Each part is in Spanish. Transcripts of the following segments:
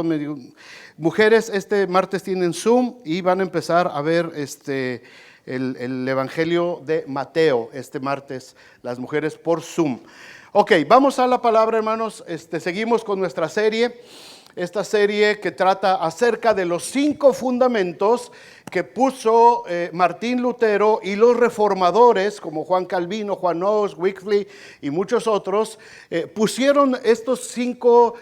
Me digo, mujeres, este martes tienen Zoom y van a empezar a ver el Evangelio de Mateo este martes, las mujeres por Zoom. Ok, vamos a la palabra, hermanos. Seguimos con nuestra serie, esta serie que trata acerca de los 5 fundamentos que puso Martín Lutero y los reformadores como Juan Calvino, Juan Hus, Wycliffe y muchos otros pusieron estos 5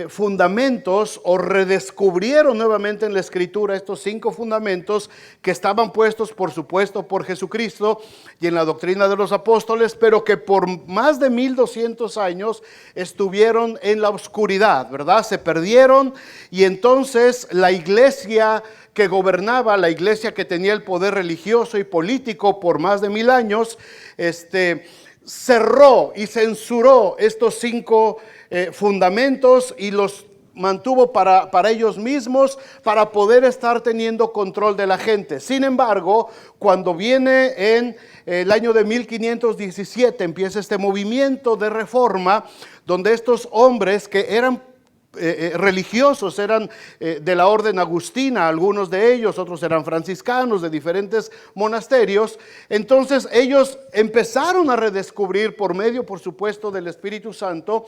fundamentos o redescubrieron nuevamente en la Escritura estos 5 fundamentos que estaban puestos, por supuesto, por Jesucristo y en la doctrina de los apóstoles, pero que por más de 1200 años estuvieron en la oscuridad, ¿verdad? Se perdieron y entonces la iglesia que gobernaba, la iglesia que tenía el poder religioso y político por más de 1000 años, cerró y censuró estos 5 fundamentos y los mantuvo para ellos mismos, para poder estar teniendo control de la gente. Sin embargo, cuando viene en el año de 1517, empieza este movimiento de reforma, donde estos hombres que eran religiosos, eran de la orden agustina, algunos de ellos, otros eran franciscanos de diferentes monasterios. Entonces ellos empezaron a redescubrir por medio, por supuesto, del Espíritu Santo,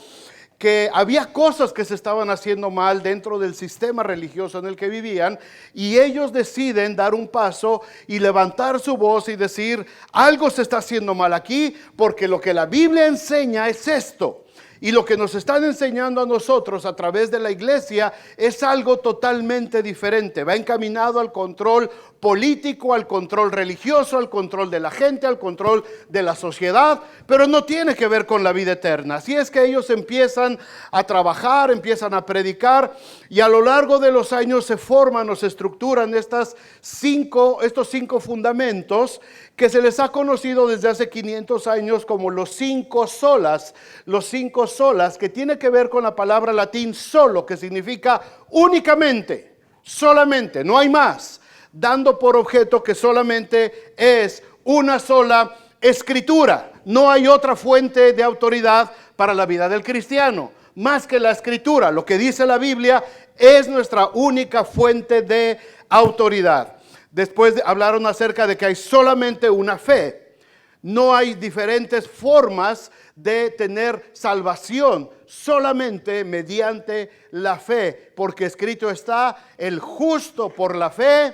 que había cosas que se estaban haciendo mal dentro del sistema religioso en el que vivían, y ellos deciden dar un paso y levantar su voz y decir: algo se está haciendo mal aquí, porque lo que la Biblia enseña es esto. Y lo que nos están enseñando a nosotros a través de la iglesia es algo totalmente diferente. Va encaminado al control político, al control religioso, al control de la gente, al control de la sociedad, pero no tiene que ver con la vida eterna. Así es que ellos empiezan a trabajar, empiezan a predicar, y a lo largo de los años se forman o se estructuran estos 5 fundamentos que se les ha conocido desde hace 500 años como los 5 solas. Los 5 solas, que tiene que ver con la palabra latín solo, que significa únicamente, solamente, no hay más, dando por objeto que solamente es una sola escritura. No hay otra fuente de autoridad para la vida del cristiano más que la escritura. Lo que dice la Biblia es nuestra única fuente de autoridad. Después hablaron acerca de que hay solamente una fe. No hay diferentes formas de tener salvación, solamente mediante la fe, porque escrito está: el justo por la fe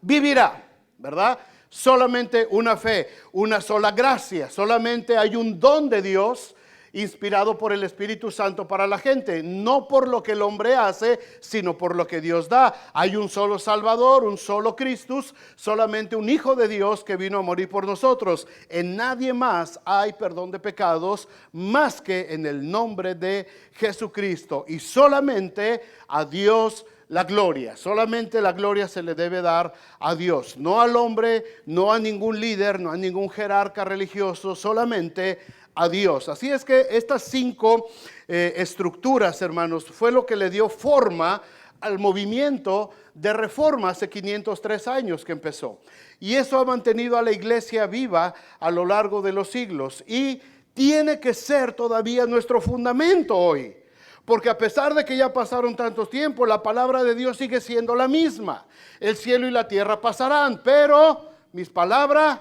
vivirá, ¿verdad? Solamente una fe, una sola gracia, solamente hay un don de Dios inspirado por el Espíritu Santo para la gente, no por lo que el hombre hace, sino por lo que Dios da. Hay un solo Salvador, un solo Cristo, solamente un Hijo de Dios que vino a morir por nosotros. En nadie más hay perdón de pecados más que en el nombre de Jesucristo, y solamente a Dios la gloria. Solamente la gloria se le debe dar a Dios, no al hombre, no a ningún líder, no a ningún jerarca religioso, solamente a Dios. Así es que estas 5 estructuras, hermanos, fue lo que le dio forma al movimiento de reforma hace 503 años que empezó. Y eso ha mantenido a la iglesia viva a lo largo de los siglos, y tiene que ser todavía nuestro fundamento hoy. Porque a pesar de que ya pasaron tantos tiempos, la palabra de Dios sigue siendo la misma. El cielo y la tierra pasarán, pero mis palabras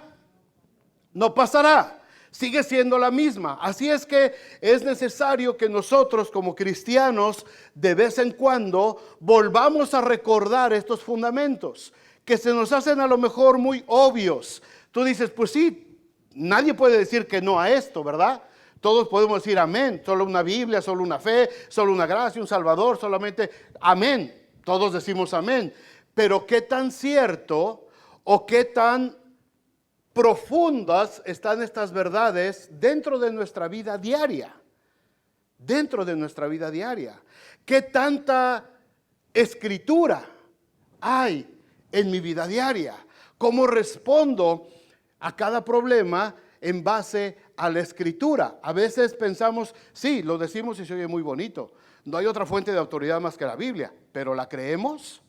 no pasará. Sigue siendo la misma. Así es que es necesario que nosotros como cristianos de vez en cuando volvamos a recordar estos fundamentos que se nos hacen a lo mejor muy obvios. Tú dices: pues sí, nadie puede decir que no a esto, ¿verdad? Todos podemos decir amén. Solo una Biblia, solo una fe, solo una gracia, un Salvador, solamente amén. Todos decimos amén. Pero ¿qué tan cierto o qué tan profundas están estas verdades dentro de nuestra vida diaria? Dentro de nuestra vida diaria. ¿Qué tanta escritura hay en mi vida diaria? ¿Cómo respondo a cada problema en base a la escritura? A veces pensamos, sí, lo decimos y se oye muy bonito, no hay otra fuente de autoridad más que la Biblia, pero ¿la creemos?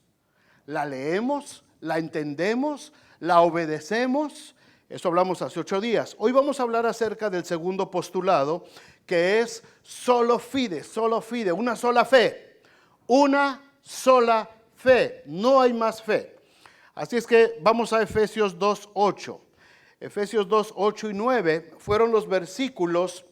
¿La leemos? ¿La entendemos? ¿La obedecemos? Eso hablamos hace 8 días. Hoy vamos a hablar acerca del segundo postulado, que es solo fide, una sola fe. Una sola fe, no hay más fe. Así es que vamos a Efesios 2:8. Efesios 2:8 y 9 fueron los versículos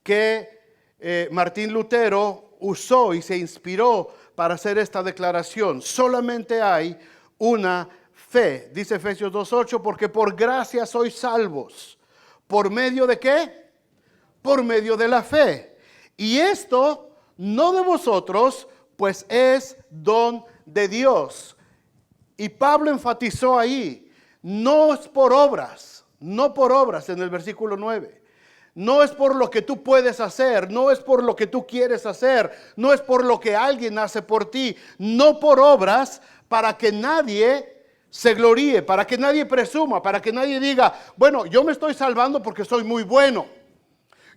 que Martín Lutero usó y se inspiró para hacer esta declaración. Solamente hay una fe. Dice Efesios 2:8, porque por gracia sois salvos. ¿Por medio de qué? Por medio de la fe. Y esto no de vosotros, pues es don de Dios. Y Pablo enfatizó ahí, no es por obras, no por obras en el versículo 9. No es por lo que tú puedes hacer, no es por lo que tú quieres hacer, no es por lo que alguien hace por ti, no por obras, para que nadie se gloríe, para que nadie presuma, para que nadie diga, bueno, yo me estoy salvando porque soy muy bueno.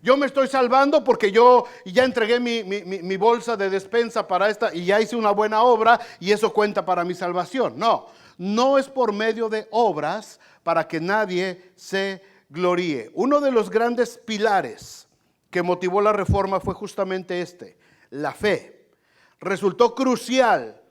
Yo me estoy salvando porque yo ya entregué mi bolsa de despensa para esta y ya hice una buena obra y eso cuenta para mi salvación. No, no es por medio de obras para que nadie se gloríe. Uno de los grandes pilares que motivó la reforma fue justamente la fe. Resultó crucial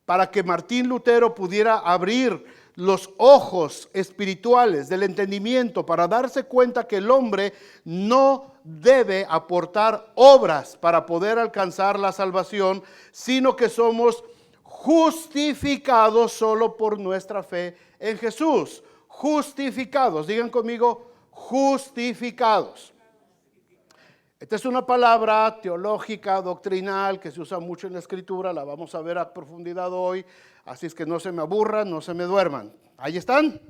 para que Martín Lutero pudiera abrir los ojos espirituales del entendimiento para darse cuenta que el hombre no debe aportar obras para poder alcanzar la salvación, sino que somos justificados solo por nuestra fe en Jesús. Justificados, digan conmigo, justificados. Esta es una palabra teológica, doctrinal, que se usa mucho en la Escritura, la vamos a ver a profundidad hoy, así es que no se me aburran, no se me duerman. ¿Ahí están?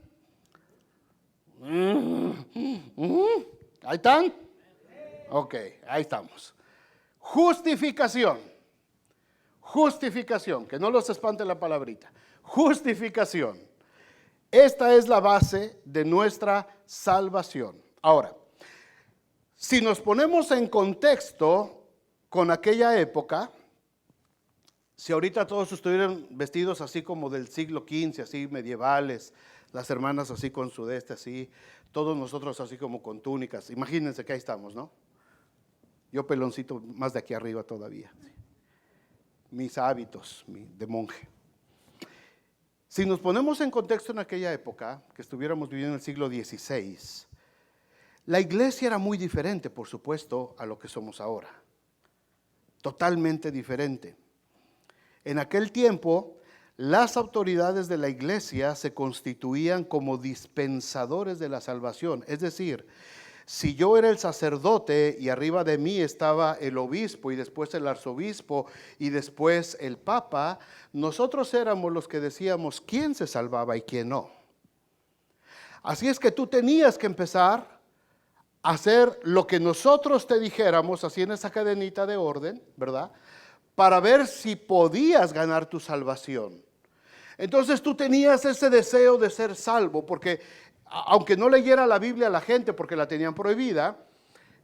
¿Ahí están? Ok, ahí estamos. Justificación, que no los espante la palabrita. Justificación. Esta es la base de nuestra salvación. Ahora, si nos ponemos en contexto con aquella época, si ahorita todos estuvieran vestidos así como del siglo XV, así medievales, las hermanas así con sudeste, así, todos nosotros así como con túnicas, imagínense que ahí estamos, ¿no? Yo peloncito más de aquí arriba todavía. Mis hábitos de monje. Si nos ponemos en contexto en aquella época, que estuviéramos viviendo en el siglo XVI, la iglesia era muy diferente, por supuesto, a lo que somos ahora. Totalmente diferente. En aquel tiempo, las autoridades de la iglesia se constituían como dispensadores de la salvación. Es decir, si yo era el sacerdote y arriba de mí estaba el obispo y después el arzobispo y después el papa, nosotros éramos los que decíamos quién se salvaba y quién no. Así es que tú tenías que empezar hacer lo que nosotros te dijéramos, así en esa cadenita de orden, ¿verdad? Para ver si podías ganar tu salvación. Entonces tú tenías ese deseo de ser salvo, porque aunque no leyera la Biblia a la gente porque la tenían prohibida,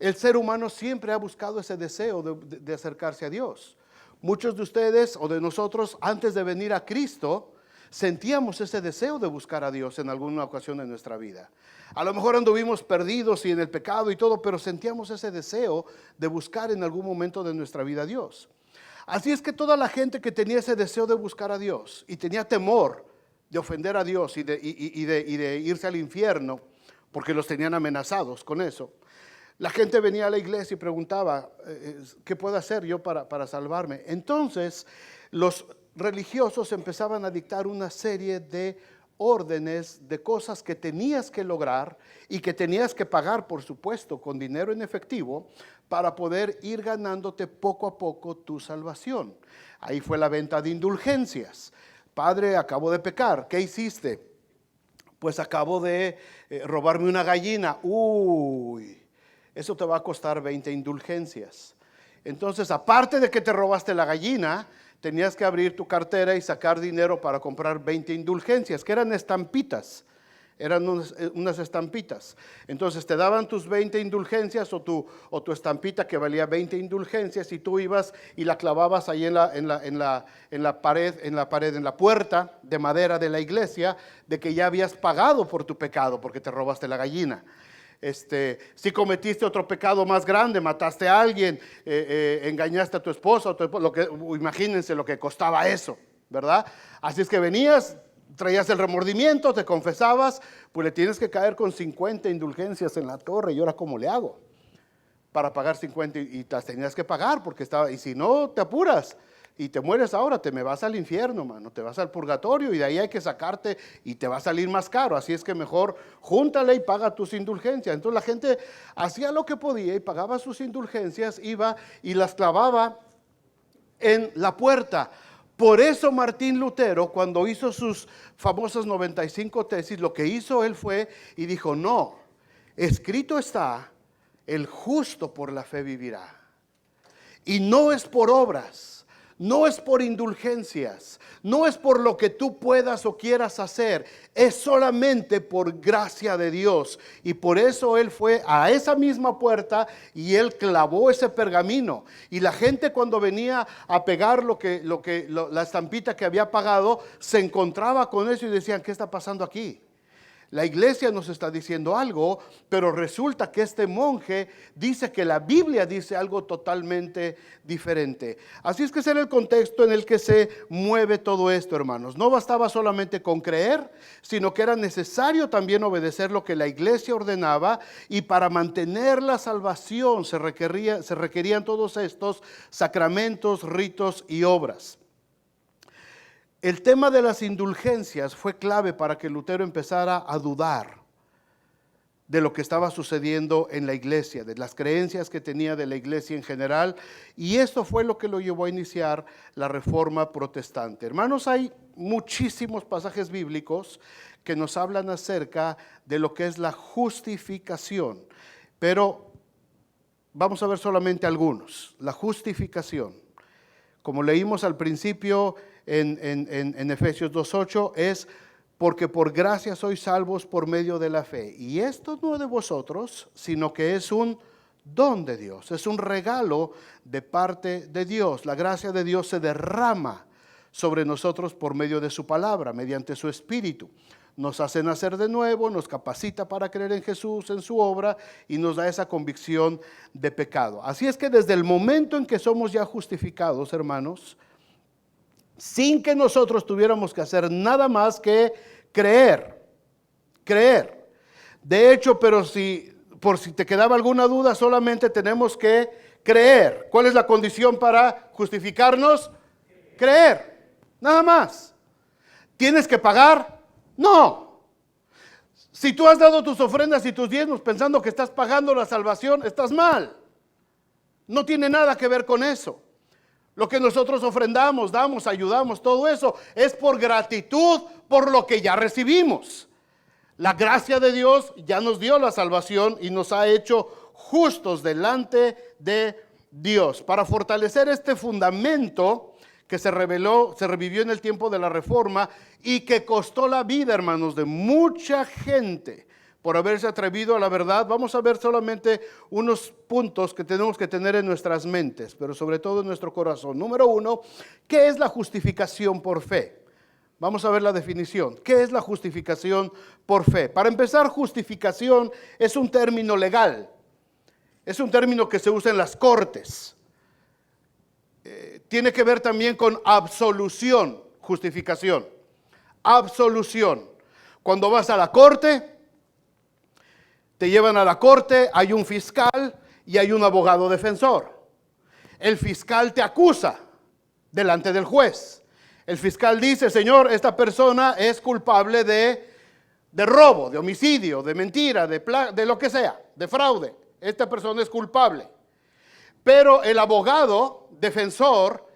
el ser humano siempre ha buscado ese deseo de acercarse a Dios. Muchos de ustedes o de nosotros, antes de venir a Cristo, sentíamos ese deseo de buscar a Dios en alguna ocasión en nuestra vida. A lo mejor anduvimos perdidos y en el pecado y todo, pero sentíamos ese deseo de buscar en algún momento de nuestra vida a Dios. Así es que toda la gente que tenía ese deseo de buscar a Dios y tenía temor de ofender a Dios y de irse al infierno, porque los tenían amenazados con eso, la gente venía a la iglesia y preguntaba, ¿qué puedo hacer yo para salvarme? Entonces los religiosos empezaban a dictar una serie de órdenes de cosas que tenías que lograr y que tenías que pagar, por supuesto, con dinero en efectivo para poder ir ganándote poco a poco tu salvación. Ahí fue la venta de indulgencias. Padre, acabo de pecar, ¿qué hiciste? Pues acabo de robarme una gallina. Uy, eso te va a costar 20 indulgencias. Entonces, aparte de que te robaste la gallina, tenías que abrir tu cartera y sacar dinero para comprar 20 indulgencias, que eran estampitas, eran unas estampitas. Entonces te daban tus 20 indulgencias o tu estampita que valía 20 indulgencias y tú ibas y la clavabas ahí en la pared, en la puerta de madera de la iglesia, de que ya habías pagado por tu pecado porque te robaste la gallina. si cometiste otro pecado más grande, mataste a alguien, engañaste a tu esposa, imagínense lo que costaba eso, ¿verdad? Así es que venías, traías el remordimiento, te confesabas, pues le tienes que caer con 50 indulgencias en la torre. ¿Y ahora cómo le hago para pagar 50? Y las tenías que pagar porque y si no te apuras y te mueres ahora, te me vas al infierno, mano, te vas al purgatorio y de ahí hay que sacarte y te va a salir más caro. Así es que mejor júntale y paga tus indulgencias. Entonces la gente hacía lo que podía y pagaba sus indulgencias, iba y las clavaba en la puerta. Por eso Martín Lutero, cuando hizo sus famosas 95 tesis, lo que hizo él fue y dijo: no, escrito está, el justo por la fe vivirá. Y no es por obras, no es por indulgencias, no es por lo que tú puedas o quieras hacer, es solamente por gracia de Dios. Y por eso él fue a esa misma puerta y él clavó ese pergamino. Y la gente, cuando venía a pegar la estampita que había pagado, se encontraba con eso y decían: ¿qué está pasando aquí? La iglesia nos está diciendo algo, pero resulta que este monje dice que la Biblia dice algo totalmente diferente. Así es que ese era el contexto en el que se mueve todo esto, hermanos. No bastaba solamente con creer, sino que era necesario también obedecer lo que la iglesia ordenaba, y para mantener la salvación se requerían todos estos sacramentos, ritos y obras. El tema de las indulgencias fue clave para que Lutero empezara a dudar de lo que estaba sucediendo en la iglesia, de las creencias que tenía de la iglesia en general, y esto fue lo que lo llevó a iniciar la Reforma Protestante. Hermanos, hay muchísimos pasajes bíblicos que nos hablan acerca de lo que es la justificación, pero vamos a ver solamente algunos. La justificación, como leímos al principio en Efesios 2:8, es: porque por gracia sois salvos por medio de la fe. Y esto no de vosotros, sino que es un don de Dios, es un regalo de parte de Dios. La gracia de Dios se derrama sobre nosotros por medio de su palabra, mediante su Espíritu. Nos hace nacer de nuevo, nos capacita para creer en Jesús, en su obra, y nos da esa convicción de pecado. Así es que desde el momento en que somos ya justificados, hermanos, sin que nosotros tuviéramos que hacer nada más que creer. De hecho, por si te quedaba alguna duda, solamente tenemos que creer. ¿Cuál es la condición para justificarnos? Creer, nada más. ¿Tienes que pagar? No. Si tú has dado tus ofrendas y tus diezmos pensando que estás pagando la salvación, estás mal. No tiene nada que ver con eso. Lo que nosotros ofrendamos, damos, ayudamos, todo eso es por gratitud por lo que ya recibimos. La gracia de Dios ya nos dio la salvación y nos ha hecho justos delante de Dios. Para fortalecer este fundamento que se revivió en el tiempo de la Reforma y que costó la vida, hermanos, de mucha gente por haberse atrevido a la verdad, vamos a ver solamente unos puntos que tenemos que tener en nuestras mentes, pero sobre todo en nuestro corazón. Número 1, ¿qué es la justificación por fe? Vamos a ver la definición. ¿Qué es la justificación por fe? Para empezar, justificación es un término legal. Es un término que se usa en las cortes. Tiene que ver también con absolución, justificación. Absolución. Cuando vas a la corte, te llevan a la corte, hay un fiscal y hay un abogado defensor. El fiscal te acusa delante del juez. El fiscal dice: señor, esta persona es culpable de robo, de homicidio, de mentira, de lo que sea, de fraude. Esta persona es culpable. Pero el abogado defensor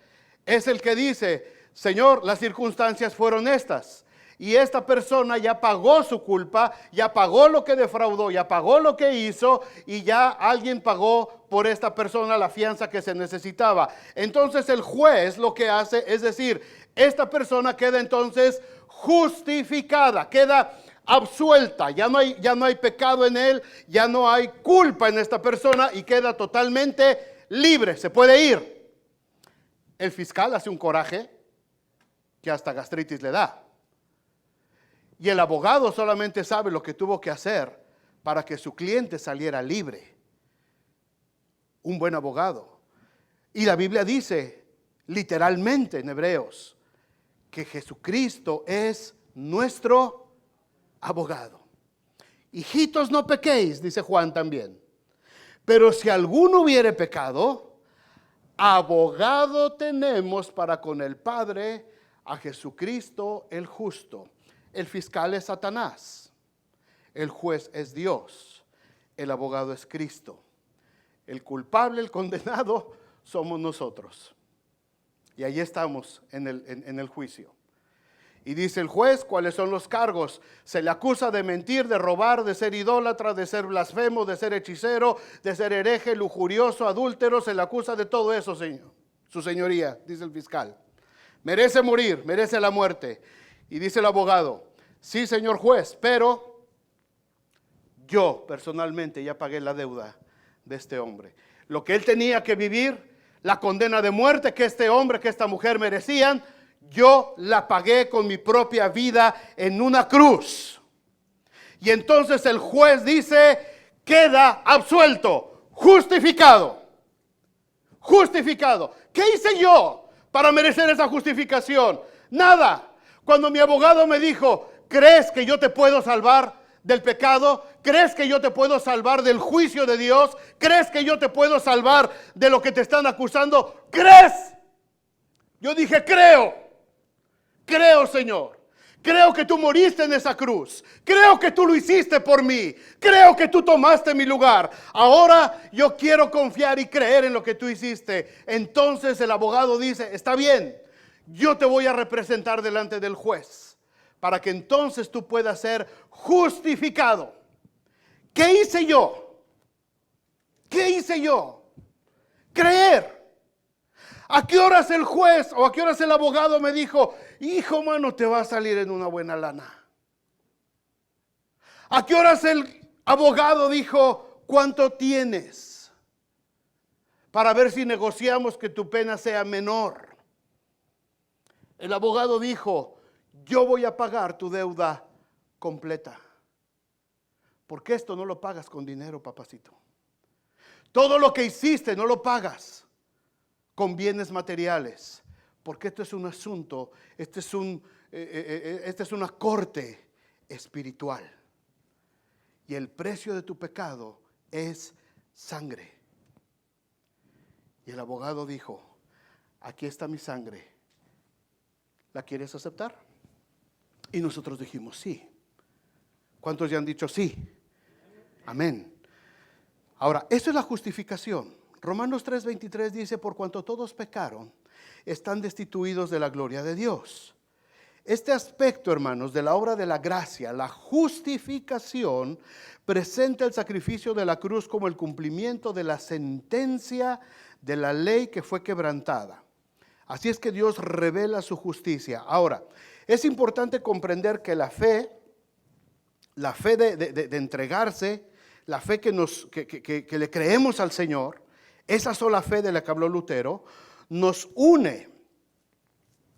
es el que dice: señor, las circunstancias fueron estas. Y esta persona ya pagó su culpa, ya pagó lo que defraudó, ya pagó lo que hizo, y ya alguien pagó por esta persona la fianza que se necesitaba. Entonces el juez lo que hace es decir: esta persona queda entonces justificada, queda absuelta, ya no hay pecado en él, ya no hay culpa en esta persona y queda totalmente libre, se puede ir. El fiscal hace un coraje que hasta gastritis le da. Y el abogado solamente sabe lo que tuvo que hacer para que su cliente saliera libre. Un buen abogado. Y la Biblia dice literalmente en Hebreos que Jesucristo es nuestro abogado. Hijitos, no pequéis, dice Juan también. Pero si alguno hubiere pecado, abogado tenemos para con el Padre, a Jesucristo el justo. El fiscal es Satanás, el juez es Dios, el abogado es Cristo. El culpable, el condenado, somos nosotros. Y ahí estamos en el juicio. Y dice el juez, ¿cuáles son los cargos? Se le acusa de mentir, de robar, de ser idólatra, de ser blasfemo, de ser hechicero, de ser hereje, lujurioso, adúltero. Se le acusa de todo eso, señor. Su señoría, dice el fiscal. Merece morir, merece la muerte. Y dice el abogado, sí, señor juez, pero yo personalmente ya pagué la deuda de este hombre. Lo que él tenía que vivir, la condena de muerte que este hombre, que esta mujer merecían, yo la pagué con mi propia vida en una cruz. Y entonces el juez dice, queda absuelto, justificado. Justificado. ¿Qué hice yo para merecer esa justificación? Nada. Cuando mi abogado me dijo, ¿crees que yo te puedo salvar del pecado? ¿Crees que yo te puedo salvar del juicio de Dios? ¿Crees que yo te puedo salvar de lo que te están acusando? ¿Crees? Yo dije, creo. Creo, Señor. Creo que tú moriste en esa cruz. Creo que tú lo hiciste por mí. Creo que tú tomaste mi lugar. Ahora yo quiero confiar y creer en lo que tú hiciste. Entonces el abogado dice, está bien, yo te voy a representar delante del juez, para que entonces tú puedas ser justificado. ¿Qué hice yo? ¿Qué hice yo? Creer. ¿A qué horas el juez o a qué horas el abogado me dijo, hijo, mano, te va a salir en una buena lana? ¿A qué horas el abogado dijo, cuánto tienes? Para ver si negociamos que tu pena sea menor. El abogado dijo, yo voy a pagar tu deuda completa. Porque esto no lo pagas con dinero, papacito. Todo lo que hiciste no lo pagas con bienes materiales, porque esto es un asunto, esta es una corte espiritual. Y el precio de tu pecado es sangre. Y el abogado dijo, aquí está mi sangre, ¿la quieres aceptar? Y nosotros dijimos sí. ¿Cuántos ya han dicho sí? Amén. Ahora, eso es la justificación. Romanos 3:23 dice, por cuanto todos pecaron, están destituidos de la gloria de Dios. Este aspecto, hermanos, de la obra de la gracia, la justificación, presenta el sacrificio de la cruz como el cumplimiento de la sentencia de la ley que fue quebrantada. Así es que Dios revela su justicia. Ahora, es importante comprender que la fe de entregarse, la fe que le creemos al Señor, esa sola fe de la que habló Lutero, nos une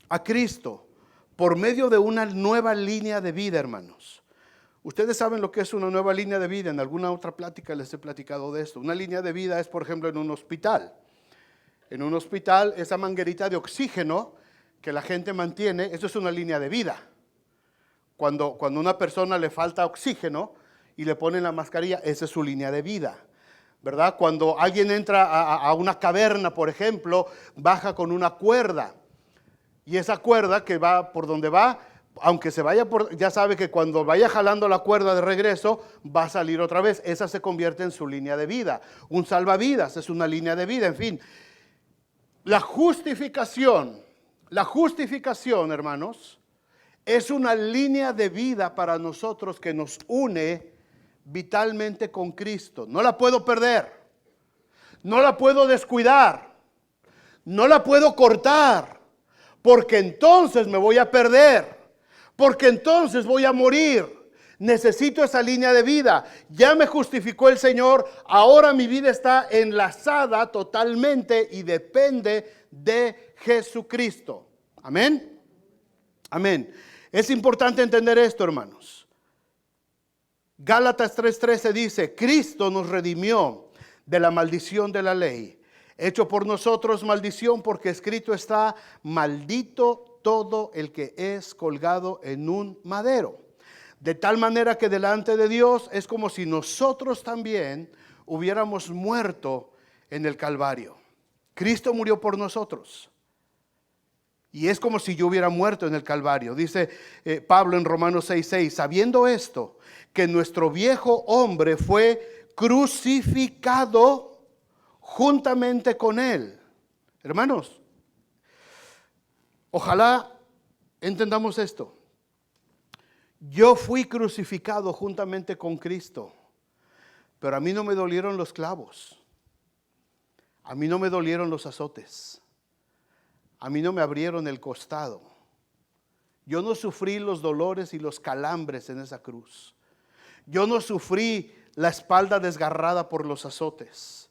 a Cristo por medio de una nueva línea de vida, hermanos. Ustedes saben lo que es una nueva línea de vida. En alguna otra plática les he platicado de esto. Una línea de vida es, por ejemplo, en un hospital. En un hospital, esa manguerita de oxígeno que la gente mantiene, eso es una línea de vida. Cuando a una persona le falta oxígeno y le ponen la mascarilla, esa es su línea de vida, ¿verdad? Cuando alguien entra a una caverna, por ejemplo, baja con una cuerda. Y esa cuerda que va por donde va, aunque se vaya ya sabe que cuando vaya jalando la cuerda de regreso, va a salir otra vez. Esa se convierte en su línea de vida. Un salvavidas es una línea de vida, en fin. La justificación, hermanos, es una línea de vida para nosotros que nos une vitalmente con Cristo. No la puedo perder, no la puedo descuidar, no la puedo cortar, porque entonces me voy a perder, porque entonces voy a morir. Necesito esa línea de vida. Ya me justificó el Señor, ahora mi vida está enlazada totalmente y depende de Jesucristo. Amén. Amén. Es importante entender esto, hermanos. Gálatas 3:13 dice, Cristo nos redimió de la maldición de la ley, hecho por nosotros maldición, porque escrito está, maldito todo el que es colgado en un madero. De tal manera que delante de Dios es como si nosotros también hubiéramos muerto en el Calvario. Cristo murió por nosotros. Y es como si yo hubiera muerto en el Calvario. Dice Pablo en Romanos 6:6, sabiendo esto, que nuestro viejo hombre fue crucificado juntamente con él. Hermanos, ojalá entendamos esto. Yo fui crucificado juntamente con Cristo, pero a mí no me dolieron los clavos. A mí no me dolieron los azotes. A mí no me abrieron el costado. Yo no sufrí los dolores y los calambres en esa cruz. Yo no sufrí la espalda desgarrada por los azotes.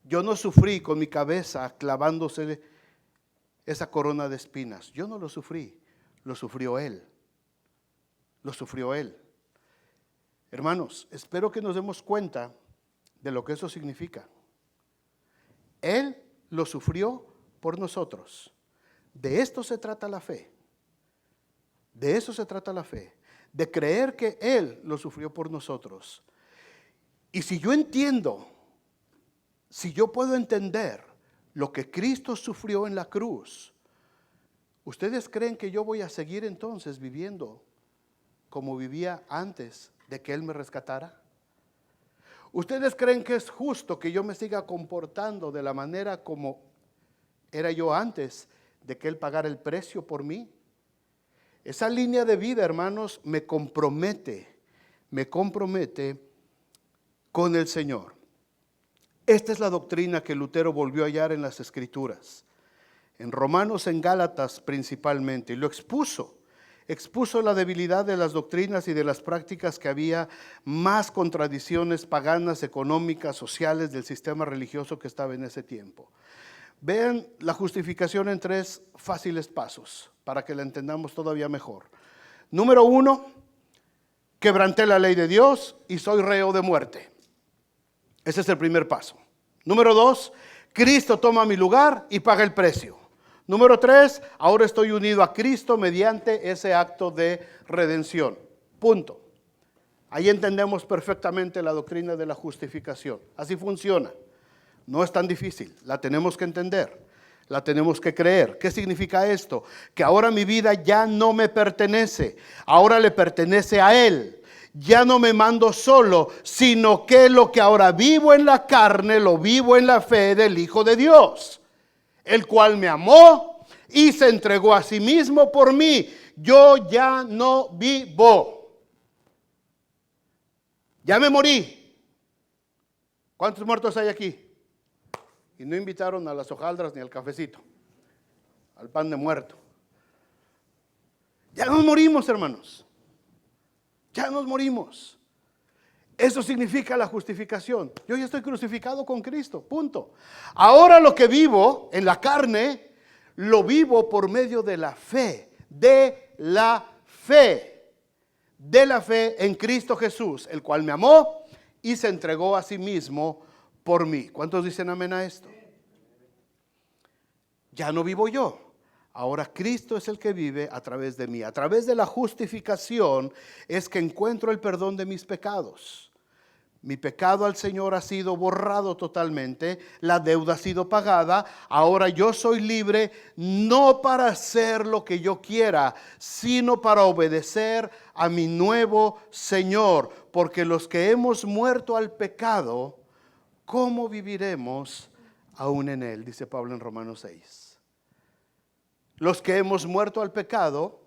Yo no sufrí con mi cabeza clavándose esa corona de espinas. Yo no lo sufrí, lo sufrió Él. Lo sufrió Él. Hermanos, espero que nos demos cuenta de lo que eso significa. Él lo sufrió por nosotros. De esto se trata la fe. De eso se trata la fe. De creer que Él lo sufrió por nosotros. Y si yo entiendo, si yo puedo entender lo que Cristo sufrió en la cruz, ¿ustedes creen que yo voy a seguir entonces viviendo como vivía antes de que Él me rescatara? ¿Ustedes creen que es justo que yo me siga comportando de la manera como era yo antes de que Él pagara el precio por mí? Esa línea de vida, hermanos, me compromete con el Señor. Esta es la doctrina que Lutero volvió a hallar en las Escrituras, en Romanos, en Gálatas principalmente, y lo expuso la debilidad de las doctrinas y de las prácticas, que había más contradicciones paganas, económicas, sociales del sistema religioso que estaba en ese tiempo. Vean la justificación en 3 fáciles pasos para que la entendamos todavía mejor. Número 1, quebranté la ley de Dios y soy reo de muerte. Ese es el primer paso. Número 2, Cristo toma mi lugar y paga el precio. Número 3, ahora estoy unido a Cristo mediante ese acto de redención. Punto. Ahí entendemos perfectamente la doctrina de la justificación. Así funciona. No es tan difícil, la tenemos que entender, la tenemos que creer. ¿Qué significa esto? Que ahora mi vida ya no me pertenece, ahora le pertenece a Él. Ya no me mando solo, sino que lo que ahora vivo en la carne, lo vivo en la fe del Hijo de Dios, el cual me amó y se entregó a sí mismo por mí. Yo ya no vivo, ya me morí. ¿Cuántos muertos hay aquí? Y no invitaron a las hojaldras ni al cafecito, al pan de muerto. Ya nos morimos, hermanos. Ya nos morimos. Eso significa la justificación. Yo ya estoy crucificado con Cristo, punto. Ahora lo que vivo en la carne, lo vivo por medio de la fe. De la fe en Cristo Jesús, el cual me amó y se entregó a sí mismo por mí. ¿Cuántos dicen amén a esto? Ya no vivo yo. Ahora Cristo es el que vive a través de mí. A través de la justificación es que encuentro el perdón de mis pecados. Mi pecado al Señor ha sido borrado totalmente. La deuda ha sido pagada. Ahora yo soy libre, no para hacer lo que yo quiera, sino para obedecer a mi nuevo Señor. Porque los que hemos muerto al pecado, ¿cómo viviremos aún en Él? Dice Pablo en Romanos 6. Los que hemos muerto al pecado,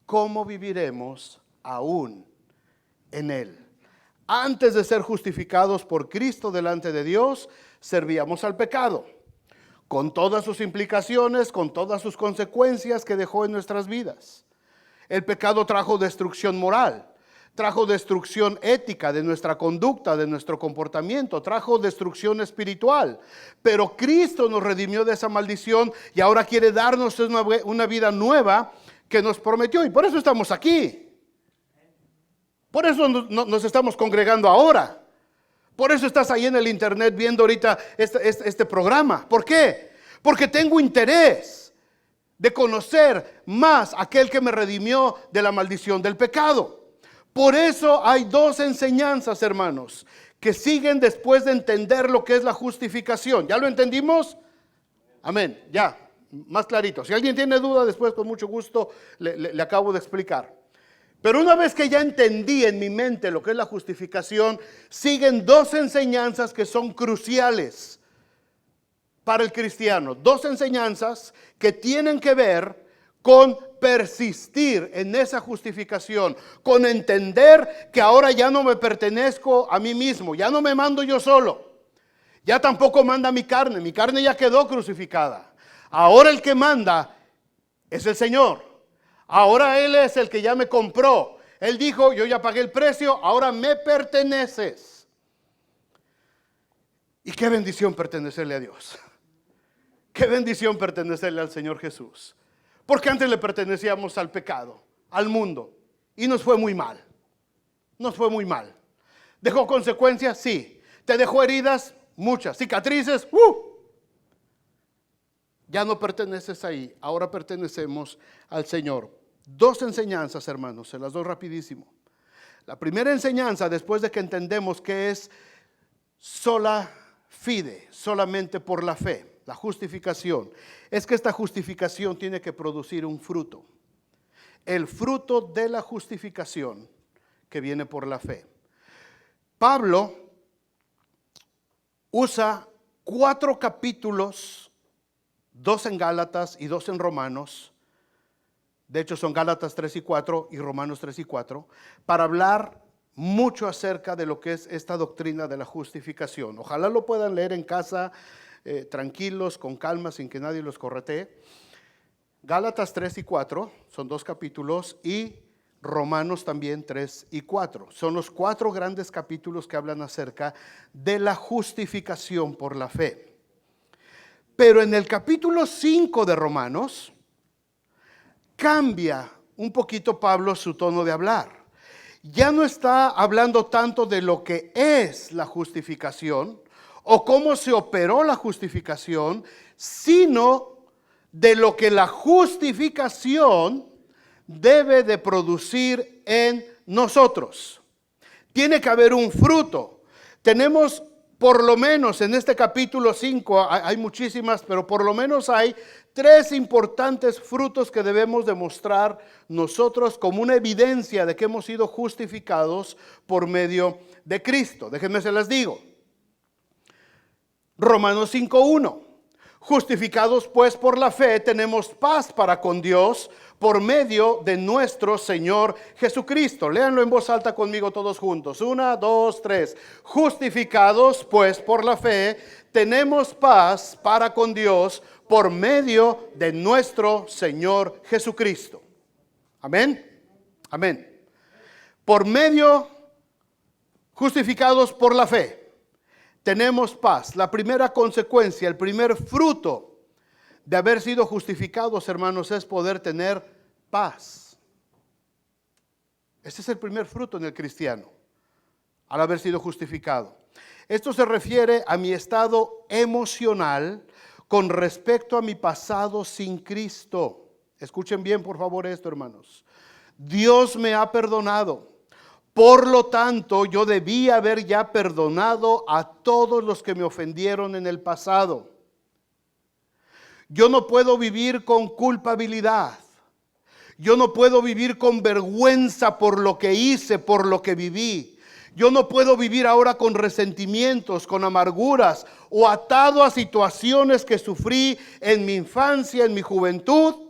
¿cómo viviremos aún en Él? Antes de ser justificados por Cristo delante de Dios, servíamos al pecado, con todas sus implicaciones, con todas sus consecuencias que dejó en nuestras vidas. El pecado trajo destrucción moral, trajo destrucción ética de nuestra conducta, de nuestro comportamiento, trajo destrucción espiritual. Pero Cristo nos redimió de esa maldición y ahora quiere darnos una vida nueva que nos prometió. Y por eso estamos aquí. Por eso nos estamos congregando ahora. Por eso estás ahí en el internet viendo ahorita este programa. ¿Por qué? Porque tengo interés de conocer más a aquel que me redimió de la maldición del pecado. Por eso hay dos enseñanzas, hermanos, que siguen después de entender lo que es la justificación. ¿Ya lo entendimos? Amén, ya, más clarito. Si alguien tiene duda, después con mucho gusto le acabo de explicar. Pero una vez que ya entendí en mi mente lo que es la justificación, siguen dos enseñanzas que son cruciales para el cristiano. Dos enseñanzas que tienen que ver con persistir en esa justificación, con entender que ahora ya no me pertenezco a mí mismo, ya no me mando yo solo, ya tampoco manda mi carne ya quedó crucificada. Ahora el que manda es el Señor. Ahora Él es el que ya me compró. Él dijo, yo ya pagué el precio, ahora me perteneces. Y qué bendición pertenecerle a Dios. Qué bendición pertenecerle al Señor Jesús. Porque antes le pertenecíamos al pecado, al mundo. Y nos fue muy mal. Nos fue muy mal. ¿Dejó consecuencias? Sí. ¿Te dejó heridas? Muchas. ¿Cicatrices? Ya no perteneces ahí, ahora pertenecemos al Señor. Dos enseñanzas, hermanos, se las doy rapidísimo. La primera enseñanza, después de que entendemos que es sola fide, solamente por la fe, la justificación, es que esta justificación tiene que producir un fruto. El fruto de la justificación que viene por la fe. Pablo usa 4 capítulos, 2 en Gálatas y 2 en Romanos. De hecho son Gálatas 3 y 4 y Romanos 3 y 4, para hablar mucho acerca de lo que es esta doctrina de la justificación. Ojalá lo puedan leer en casa, tranquilos, con calma, sin que nadie los corretee. Gálatas 3 y 4 son 2 capítulos y Romanos también 3 y 4. Son los 4 grandes capítulos que hablan acerca de la justificación por la fe. Pero en el capítulo 5 de Romanos cambia un poquito Pablo su tono de hablar. Ya no está hablando tanto de lo que es la justificación o cómo se operó la justificación, sino de lo que la justificación debe de producir en nosotros. Tiene que haber un fruto. Tenemos por lo menos en este capítulo 5, hay muchísimas, pero por lo menos hay 3 importantes frutos que debemos demostrar nosotros como una evidencia de que hemos sido justificados por medio de Cristo. Déjenme se las digo. Romanos 5:1. Justificados pues por la fe, tenemos paz para con Dios por medio de nuestro Señor Jesucristo. Léanlo en voz alta conmigo todos juntos. 1, 2, 3. Justificados pues por la fe, tenemos paz para con Dios por medio de nuestro Señor Jesucristo. Amén. Amén. Por medio, justificados por la fe, tenemos paz. La primera consecuencia, el primer fruto de haber sido justificados, hermanos, es poder tener paz. Ese es el primer fruto en el cristiano, al haber sido justificado. Esto se refiere a mi estado emocional con respecto a mi pasado sin Cristo. Escuchen bien, por favor, esto, hermanos. Dios me ha perdonado. Por lo tanto, yo debía haber ya perdonado a todos los que me ofendieron en el pasado. Yo no puedo vivir con culpabilidad. Yo no puedo vivir con vergüenza por lo que hice, por lo que viví. Yo no puedo vivir ahora con resentimientos, con amarguras o atado a situaciones que sufrí en mi infancia, en mi juventud.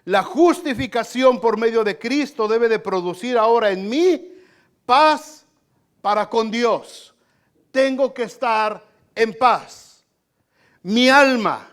La justificación por medio de Cristo debe de producir ahora en mí paz para con Dios. Tengo que estar en paz. Mi alma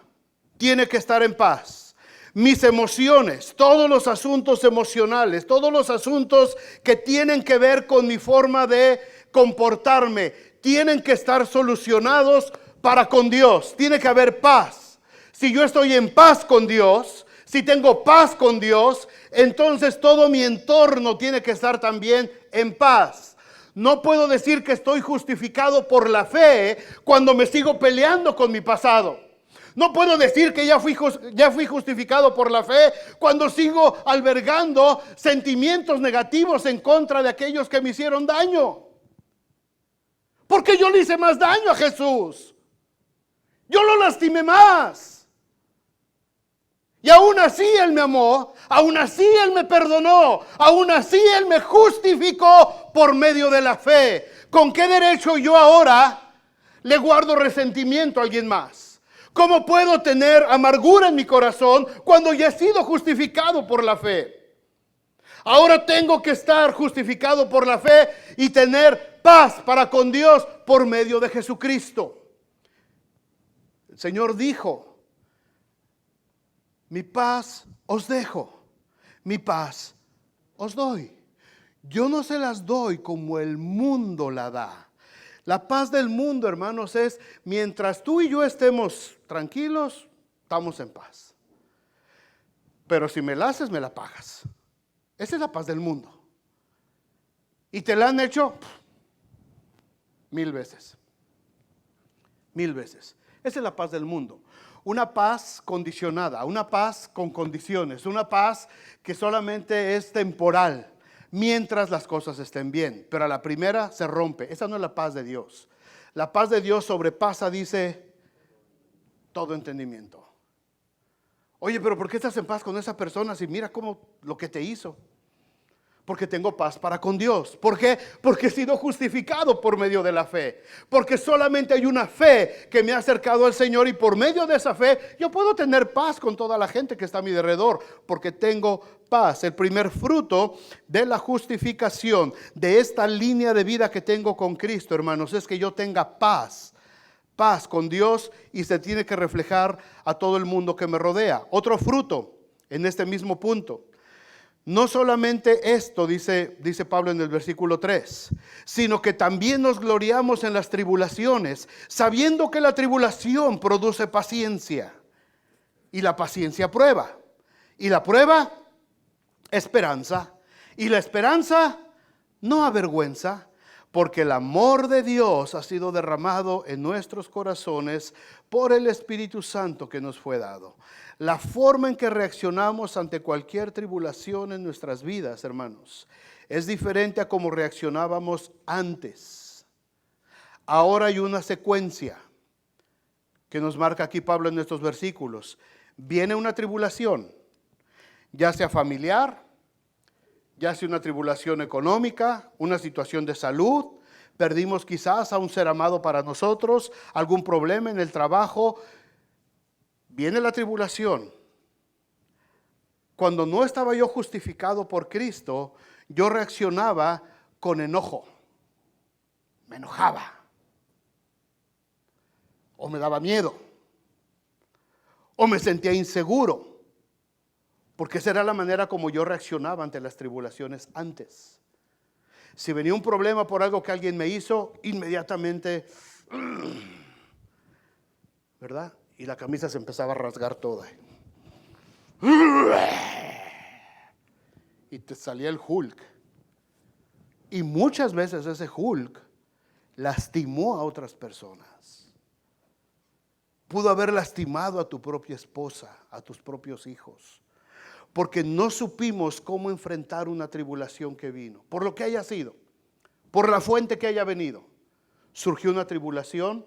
tiene que estar en paz. Mis emociones, todos los asuntos emocionales, todos los asuntos que tienen que ver con mi forma de comportarme, tienen que estar solucionados para con Dios. Tiene que haber paz. Si yo estoy en paz con Dios, si tengo paz con Dios, entonces todo mi entorno tiene que estar también en paz. No puedo decir que estoy justificado por la fe cuando me sigo peleando con mi pasado. No puedo decir que ya fui justificado por la fe cuando sigo albergando sentimientos negativos en contra de aquellos que me hicieron daño. Porque yo le hice más daño a Jesús. Yo lo lastimé más. Y aún así Él me amó, aún así Él me perdonó, aún así Él me justificó por medio de la fe. ¿Con qué derecho yo ahora le guardo resentimiento a alguien más? ¿Cómo puedo tener amargura en mi corazón cuando ya he sido justificado por la fe? Ahora tengo que estar justificado por la fe y tener paz para con Dios por medio de Jesucristo. El Señor dijo: mi paz os dejo, mi paz os doy. Yo no se las doy como el mundo la da. La paz del mundo, hermanos, es mientras tú y yo estemos tranquilos, estamos en paz. Pero si me la haces, me la pagas. Esa es la paz del mundo. Y te la han hecho 1000 veces. 1000 veces. Esa es la paz del mundo. Una paz condicionada, una paz con condiciones, una paz que solamente es temporal mientras las cosas estén bien, pero a la primera se rompe. Esa no es la paz de Dios. La paz de Dios sobrepasa, dice, todo entendimiento. Oye, pero ¿por qué estás en paz con esa persona si mira cómo lo que te hizo? Porque tengo paz para con Dios. ¿Por qué? Porque he sido justificado por medio de la fe. Porque solamente hay una fe que me ha acercado al Señor, y por medio de esa fe yo puedo tener paz con toda la gente que está a mi alrededor, porque tengo paz. El primer fruto de la justificación, de esta línea de vida que tengo con Cristo, hermanos, es que yo tenga paz. Paz con Dios, y se tiene que reflejar a todo el mundo que me rodea. Otro fruto en este mismo punto. No solamente esto, dice Pablo en el versículo 3, sino que también nos gloriamos en las tribulaciones, sabiendo que la tribulación produce paciencia, y la paciencia prueba, y la prueba esperanza, y la esperanza no avergüenza, porque el amor de Dios ha sido derramado en nuestros corazones por el Espíritu Santo que nos fue dado. La forma en que reaccionamos ante cualquier tribulación en nuestras vidas, hermanos, es diferente a cómo reaccionábamos antes. Ahora hay una secuencia que nos marca aquí Pablo en estos versículos. Viene una tribulación, ya sea familiar, ya sea una tribulación económica, una situación de salud, perdimos quizás a un ser amado para nosotros, algún problema en el trabajo. Viene la tribulación. Cuando no estaba yo justificado por Cristo, yo reaccionaba con enojo. Me enojaba. O me daba miedo. O me sentía inseguro. Porque esa era la manera como yo reaccionaba ante las tribulaciones antes. Si venía un problema por algo que alguien me hizo, inmediatamente, ¿verdad? Y la camisa se empezaba a rasgar toda. Y te salía el Hulk. Y muchas veces ese Hulk lastimó a otras personas. Pudo haber lastimado a tu propia esposa, a tus propios hijos. Porque no supimos cómo enfrentar una tribulación que vino. Por lo que haya sido, por la fuente que haya venido. Surgió una tribulación.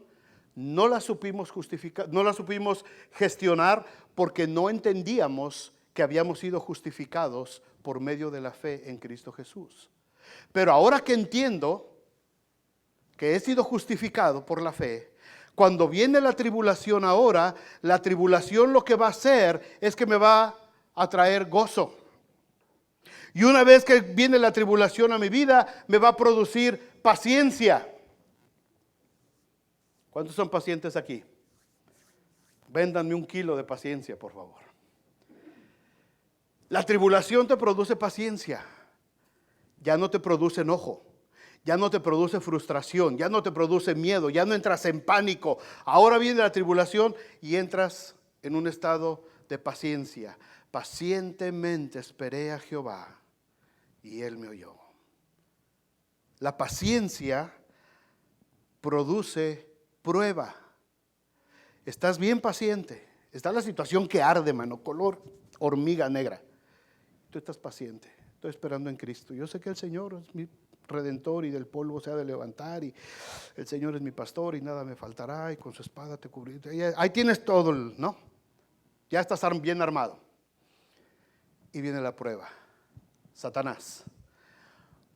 No la supimos justificar, no la supimos gestionar, porque no entendíamos que habíamos sido justificados por medio de la fe en Cristo Jesús. Pero ahora que entiendo que he sido justificado por la fe, cuando viene la tribulación ahora, la tribulación lo que va a hacer es que me va a traer gozo. Y una vez que viene la tribulación a mi vida, me va a producir paciencia. ¿Cuántos son pacientes aquí? Véndanme 1 kilo de paciencia, por favor. La tribulación te produce paciencia. Ya no te produce enojo. Ya no te produce frustración. Ya no te produce miedo. Ya no entras en pánico. Ahora viene la tribulación y entras en un estado de paciencia. Pacientemente esperé a Jehová y Él me oyó. La paciencia produce prueba. Estás bien paciente. Está la situación que arde, mano, color hormiga negra. Tú estás paciente. Estoy esperando en Cristo. Yo sé que el Señor es mi redentor y del polvo se ha de levantar, y el Señor es mi pastor y nada me faltará, y con su espada te cubriré. Ahí tienes todo, ¿no? Ya estás bien armado. Y viene la prueba. Satanás.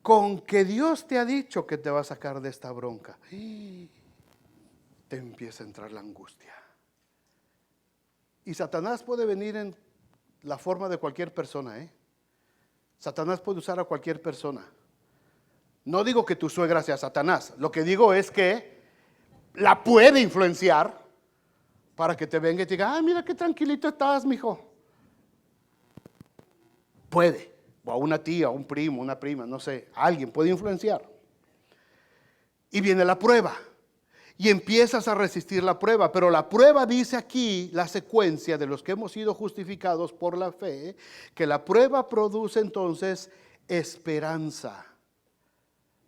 Con que Dios te ha dicho que te va a sacar de esta bronca, te empieza a entrar la angustia. Y Satanás puede venir en la forma de cualquier persona, Satanás puede usar a cualquier persona. No digo que tu suegra sea Satanás. Lo que digo es que la puede influenciar para que te venga y te diga, mira qué tranquilito estás, mijo. Puede. O a una tía, a un primo, una prima, no sé. Alguien puede influenciar. Y viene la prueba. Y empiezas a resistir la prueba. Pero la prueba dice aquí, la secuencia de los que hemos sido justificados por la fe, que la prueba produce entonces esperanza.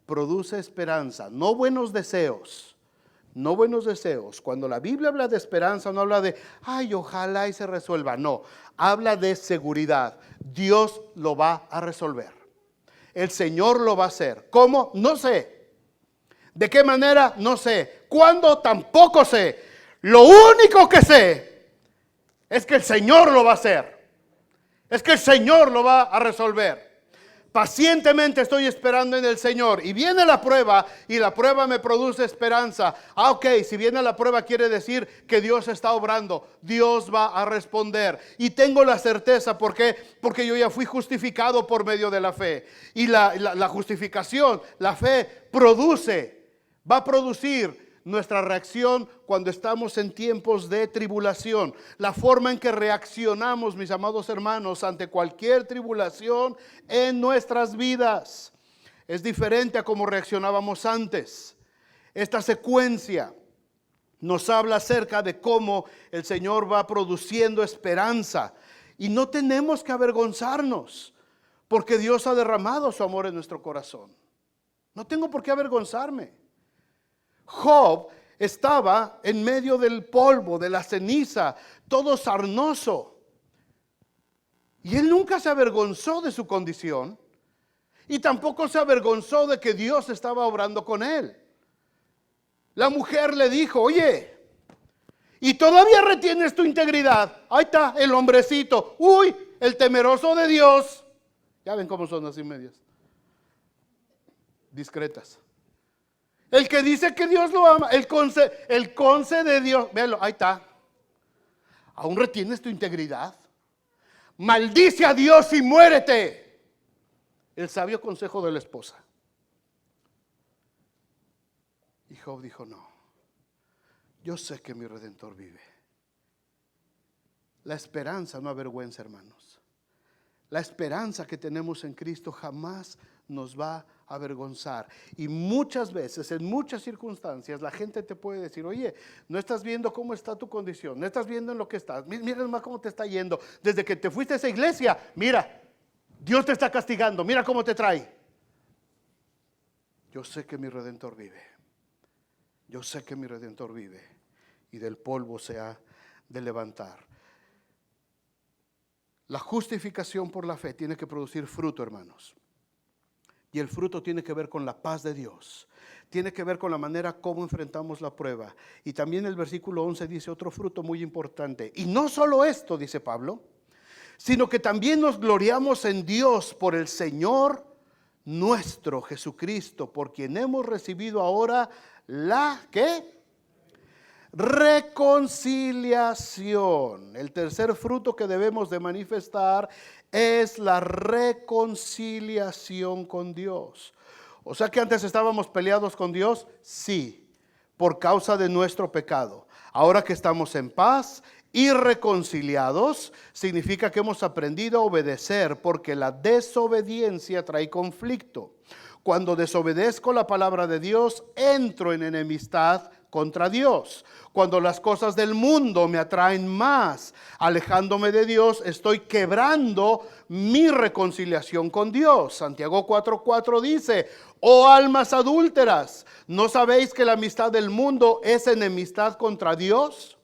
Produce esperanza, no buenos deseos, no buenos deseos. Cuando la Biblia habla de esperanza, no habla de, ay, ojalá y se resuelva. No, habla de seguridad. Dios lo va a resolver. El Señor lo va a hacer. ¿Cómo? No sé. ¿De qué manera? No sé. ¿Cuándo? Tampoco sé. Lo único que sé es que el Señor lo va a hacer. Es que el Señor lo va a resolver. Pacientemente estoy esperando en el Señor. Y viene la prueba, y la prueba me produce esperanza. Ok, si viene la prueba quiere decir que Dios está obrando. Dios va a responder. Y tengo la certeza, ¿por qué? Porque yo ya fui justificado por medio de la fe. Y la justificación, la fe va a producir nuestra reacción cuando estamos en tiempos de tribulación. La forma en que reaccionamos, mis amados hermanos, ante cualquier tribulación en nuestras vidas es diferente a como reaccionábamos antes. Esta secuencia nos habla acerca de cómo el Señor va produciendo esperanza, y no tenemos que avergonzarnos porque Dios ha derramado su amor en nuestro corazón. No tengo por qué avergonzarme. Job estaba en medio del polvo, de la ceniza, todo sarnoso. Y él nunca se avergonzó de su condición. Y tampoco se avergonzó de que Dios estaba obrando con él. La mujer le dijo, oye, ¿y todavía retienes tu integridad? Ahí está el hombrecito. Uy, el temeroso de Dios. Ya ven cómo son así medias discretas. El que dice que Dios lo ama, el conce de Dios, véalo, ahí está. ¿Aún retienes tu integridad? Maldice a Dios y muérete. El sabio consejo de la esposa. Y Job dijo, no, yo sé que mi Redentor vive. La esperanza no avergüenza, hermanos. La esperanza que tenemos en Cristo jamás nos va a avergonzar. Y muchas veces, en muchas circunstancias, la gente te puede decir, oye, no estás viendo cómo está tu condición, no estás viendo en lo que estás, mira más cómo te está yendo. Desde que te fuiste a esa iglesia, mira, Dios te está castigando, mira cómo te trae. Yo sé que mi Redentor vive. Yo sé que mi Redentor vive, y del polvo se ha de levantar. La justificación por la fe tiene que producir fruto, hermanos. Y el fruto tiene que ver con la paz de Dios. Tiene que ver con la manera como enfrentamos la prueba. Y también el versículo 11 dice otro fruto muy importante. Y no solo esto, dice Pablo, sino que también nos gloriamos en Dios por el Señor nuestro Jesucristo, por quien hemos recibido ahora la, ¿qué? Reconciliación. El tercer fruto que debemos de manifestar es la reconciliación con Dios. O sea que antes estábamos peleados con Dios, sí, por causa de nuestro pecado. Ahora que estamos en paz y reconciliados, significa que hemos aprendido a obedecer, porque la desobediencia trae conflicto. Cuando desobedezco la palabra de Dios, entro en enemistad contra Dios. Cuando las cosas del mundo me atraen más, alejándome de Dios, estoy quebrando mi reconciliación con Dios. Santiago 4:4 dice: oh almas adúlteras, ¿no sabéis que la amistad del mundo es enemistad contra Dios?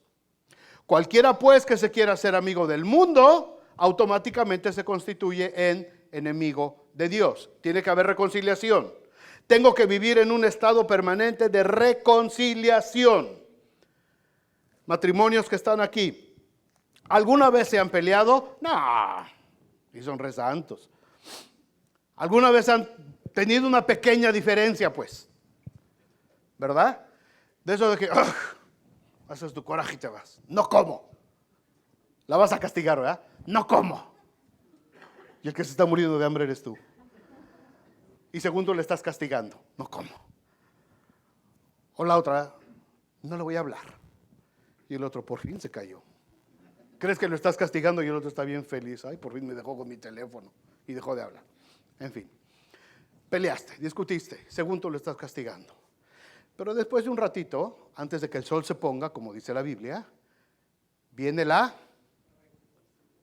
Cualquiera pues que se quiera ser amigo del mundo, automáticamente se constituye en enemigo de Dios. Tiene que haber reconciliación. Tengo que vivir en un estado permanente de reconciliación. Matrimonios que están aquí, ¿alguna vez se han peleado? No, y son re santos. ¿Alguna vez han tenido una pequeña diferencia, pues? ¿Verdad? De eso de que haces tu coraje y te vas. No como. La vas a castigar, ¿verdad? No como. Y el que se está muriendo de hambre eres tú. Y segundo, le estás castigando. No como. O la otra, no le voy a hablar. Y el otro, por fin se cayó. Crees que lo estás castigando y el otro está bien feliz. Ay, por fin me dejó con mi teléfono y dejó de hablar. En fin, peleaste, discutiste. Segundo, lo estás castigando. Pero después de un ratito, antes de que el sol se ponga, como dice la Biblia, viene la...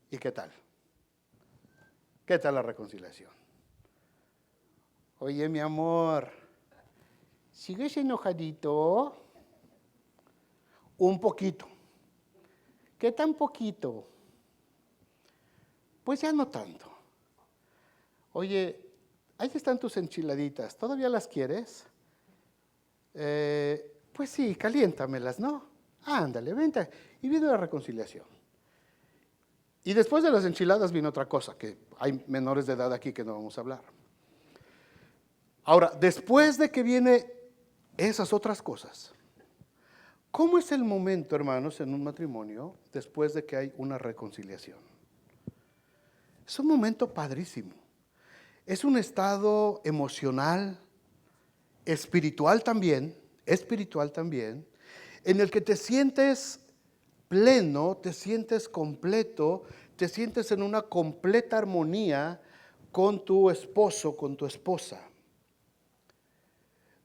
¿Y qué tal? ¿Qué tal la reconciliación? Oye, mi amor, ¿sigues enojadito? Un poquito. ¿Qué tan poquito? Pues ya no tanto. Oye, ahí están tus enchiladitas, ¿todavía las quieres? Pues sí, caliéntamelas, ¿no? Ándale, vente. Y vino la reconciliación. Y después de las enchiladas vino otra cosa, que hay menores de edad aquí que no vamos a hablar. Ahora, después de que viene esas otras cosas, ¿cómo es el momento, hermanos, en un matrimonio después de que hay una reconciliación? Es un momento padrísimo. Es un estado emocional, espiritual también, en el que te sientes pleno, te sientes completo, te sientes en una completa armonía con tu esposo, con tu esposa.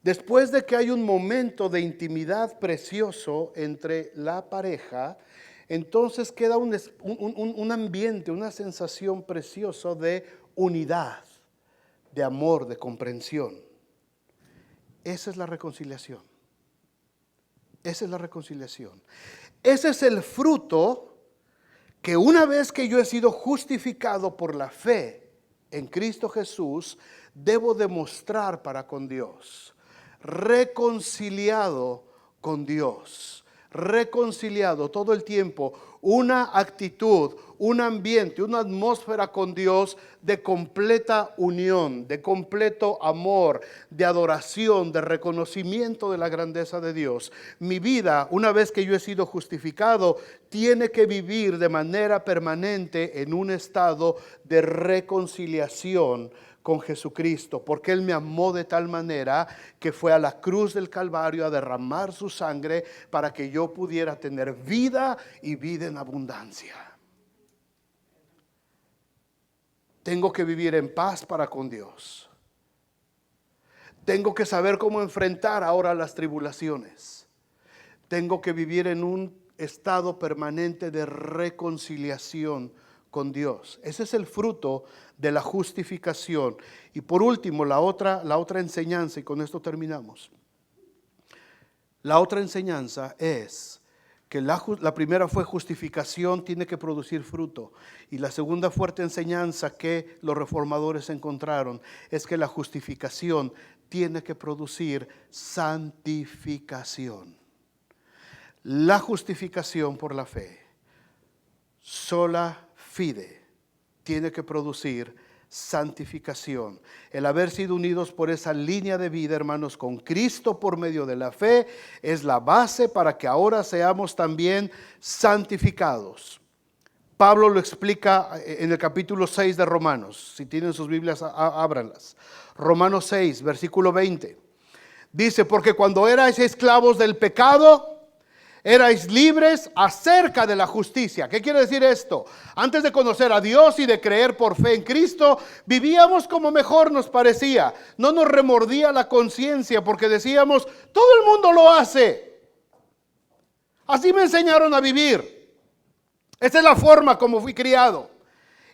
Después de que hay un momento de intimidad precioso entre la pareja, entonces queda un ambiente, una sensación preciosa de unidad, de amor, de comprensión. Esa es la reconciliación. Esa es la reconciliación. Ese es el fruto que una vez que yo he sido justificado por la fe en Cristo Jesús, debo demostrar para con Dios. Reconciliado con Dios, reconciliado todo el tiempo, una actitud, un ambiente, una atmósfera con Dios de completa unión, de completo amor, de adoración, de reconocimiento de la grandeza de Dios. Mi vida, una vez que yo he sido justificado, tiene que vivir de manera permanente en un estado de reconciliación con Jesucristo, porque Él me amó de tal manera que fue a la cruz del Calvario a derramar su sangre para que yo pudiera tener vida y vida en abundancia. Tengo que vivir en paz para con Dios. Tengo que saber cómo enfrentar ahora las tribulaciones. Tengo que vivir en un estado permanente de reconciliación con Dios. Ese es el fruto de la justificación. Y por último, la otra enseñanza, y con esto terminamos. La otra enseñanza es que la primera fue justificación, tiene que producir fruto. Y la segunda fuerte enseñanza que los reformadores encontraron es que la justificación tiene que producir santificación. La justificación por la fe, sola fide, tiene que producir santificación. El haber sido unidos por esa línea de vida, hermanos, con Cristo por medio de la fe, es la base para que ahora seamos también santificados. Pablo lo explica en el capítulo 6 de Romanos. Si tienen sus Biblias, ábranlas. Romanos 6, versículo 20. Dice, porque cuando erais esclavos del pecado, erais libres acerca de la justicia. ¿Qué quiere decir esto? Antes de conocer a Dios y de creer por fe en Cristo, vivíamos como mejor nos parecía. No nos remordía la conciencia porque decíamos, todo el mundo lo hace. Así me enseñaron a vivir. Esa es la forma como fui criado.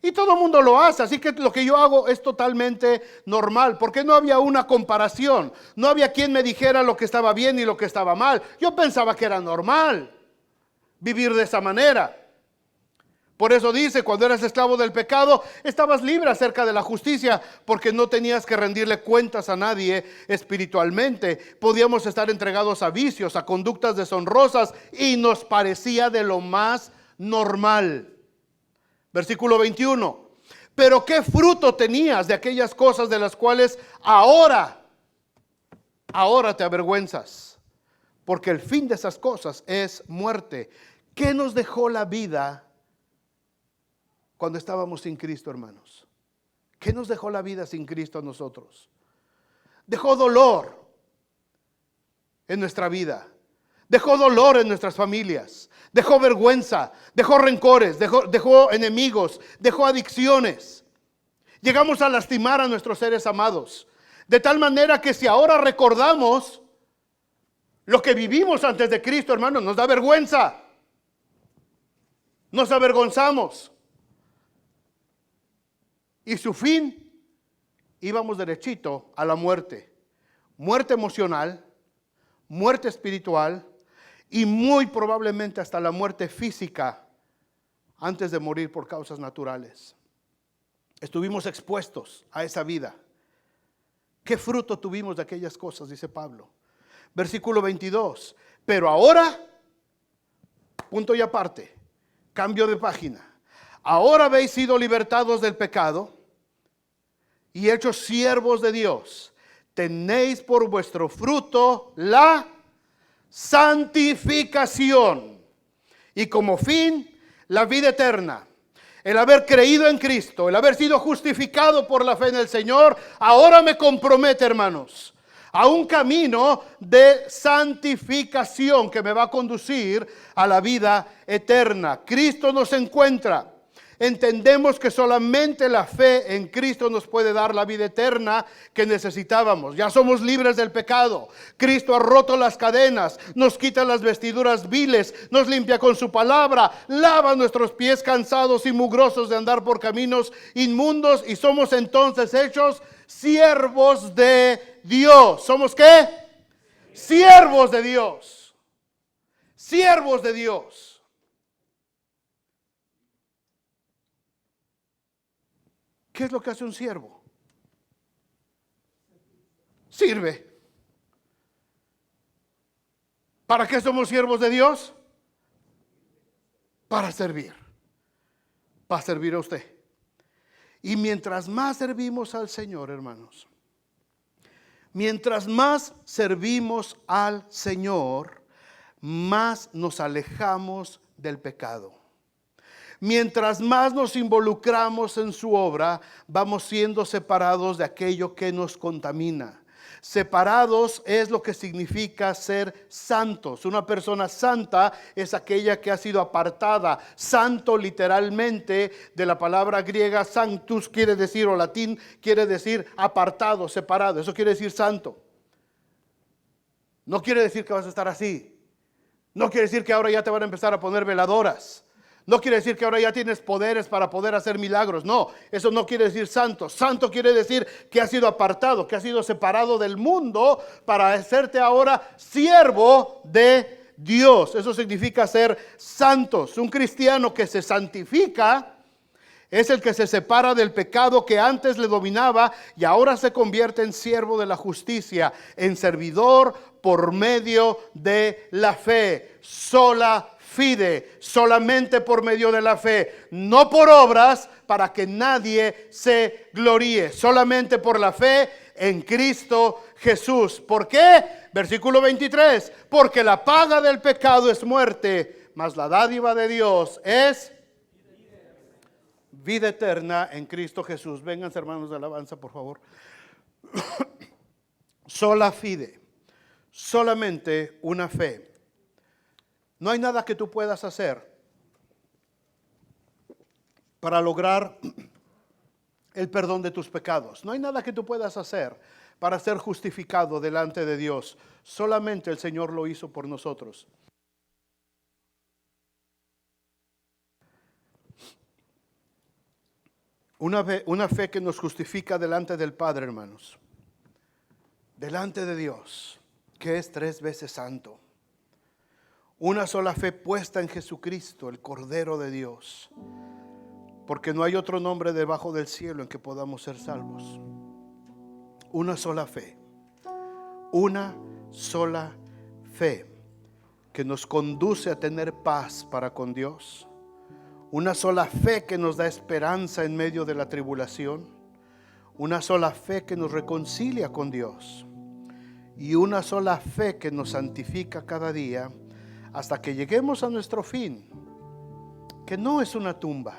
Y todo el mundo lo hace, así que lo que yo hago es totalmente normal, porque no había una comparación, no había quien me dijera lo que estaba bien y lo que estaba mal. Yo pensaba que era normal vivir de esa manera. Por eso dice, cuando eras esclavo del pecado, estabas libre acerca de la justicia, porque no tenías que rendirle cuentas a nadie espiritualmente. Podíamos estar entregados a vicios, a conductas deshonrosas, y nos parecía de lo más normal. Versículo 21. Pero ¿qué fruto tenías de aquellas cosas de las cuales ahora te avergüenzas? Porque el fin de esas cosas es muerte. ¿Qué nos dejó la vida cuando estábamos sin Cristo, hermanos? ¿Qué nos dejó la vida sin Cristo a nosotros? Dejó dolor en nuestra vida. Dejó dolor en nuestras familias. Dejó vergüenza, dejó rencores, dejó enemigos, dejó adicciones. Llegamos a lastimar a nuestros seres amados. De tal manera que si ahora recordamos lo que vivimos antes de Cristo, hermanos, nos da vergüenza. Nos avergonzamos. Y su fin, íbamos derechito a la muerte. Muerte emocional, muerte espiritual, y muy probablemente hasta la muerte física antes de morir por causas naturales. Estuvimos expuestos a esa vida. ¿Qué fruto tuvimos de aquellas cosas? Dice Pablo. Versículo 22. Pero ahora, punto y aparte, cambio de página. Ahora habéis sido libertados del pecado y hechos siervos de Dios. Tenéis por vuestro fruto la santificación, y como fin la vida eterna. El haber creído en Cristo, el haber sido justificado por la fe en el Señor, ahora me compromete, hermanos, a un camino de santificación que me va a conducir a la vida eterna. Cristo nos encuentra. Entendemos que solamente la fe en Cristo nos puede dar la vida eterna que necesitábamos. Ya somos libres del pecado. Cristo ha roto las cadenas, nos quita las vestiduras viles, nos limpia con su palabra, lava nuestros pies cansados y mugrosos de andar por caminos inmundos, y somos entonces hechos siervos de Dios. ¿Somos qué? Siervos de Dios. Siervos de Dios. ¿Qué es lo que hace un siervo? Sirve. ¿Para qué somos siervos de Dios? Para servir. Para servir a usted. Y mientras más servimos al Señor, hermanos, mientras más servimos al Señor, más nos alejamos del pecado. Mientras más nos involucramos en su obra, vamos siendo separados de aquello que nos contamina. Separados es lo que significa ser santos. Una persona santa es aquella que ha sido apartada. Santo literalmente de la palabra griega sanctus quiere decir, o latín quiere decir apartado, separado. Eso quiere decir santo. No quiere decir que vas a estar así. No quiere decir que ahora ya te van a empezar a poner veladoras. No quiere decir que ahora ya tienes poderes para poder hacer milagros. No, eso no quiere decir santo. Santo quiere decir que has sido apartado, que has sido separado del mundo para hacerte ahora siervo de Dios. Eso significa ser santos. Un cristiano que se santifica es el que se separa del pecado que antes le dominaba y ahora se convierte en siervo de la justicia, en servidor por medio de la fe. Sola fide, solamente por medio de la fe, no por obras para que nadie se gloríe, solamente por la fe en Cristo Jesús. ¿Por qué? Versículo 23, porque la paga del pecado es muerte, mas la dádiva de Dios es vida eterna en Cristo Jesús. Vengan, hermanos de alabanza, por favor. Sola fide, solamente una fe. No hay nada que tú puedas hacer para lograr el perdón de tus pecados. No hay nada que tú puedas hacer para ser justificado delante de Dios. Solamente el Señor lo hizo por nosotros. Una fe que nos justifica delante del Padre, hermanos. Delante de Dios, que es 3 veces santo. Una sola fe puesta en Jesucristo, el Cordero de Dios. Porque no hay otro nombre debajo del cielo en que podamos ser salvos. Una sola fe. Una sola fe que nos conduce a tener paz para con Dios. Una sola fe que nos da esperanza en medio de la tribulación. Una sola fe que nos reconcilia con Dios. Y una sola fe que nos santifica cada día hasta que lleguemos a nuestro fin, que no es una tumba.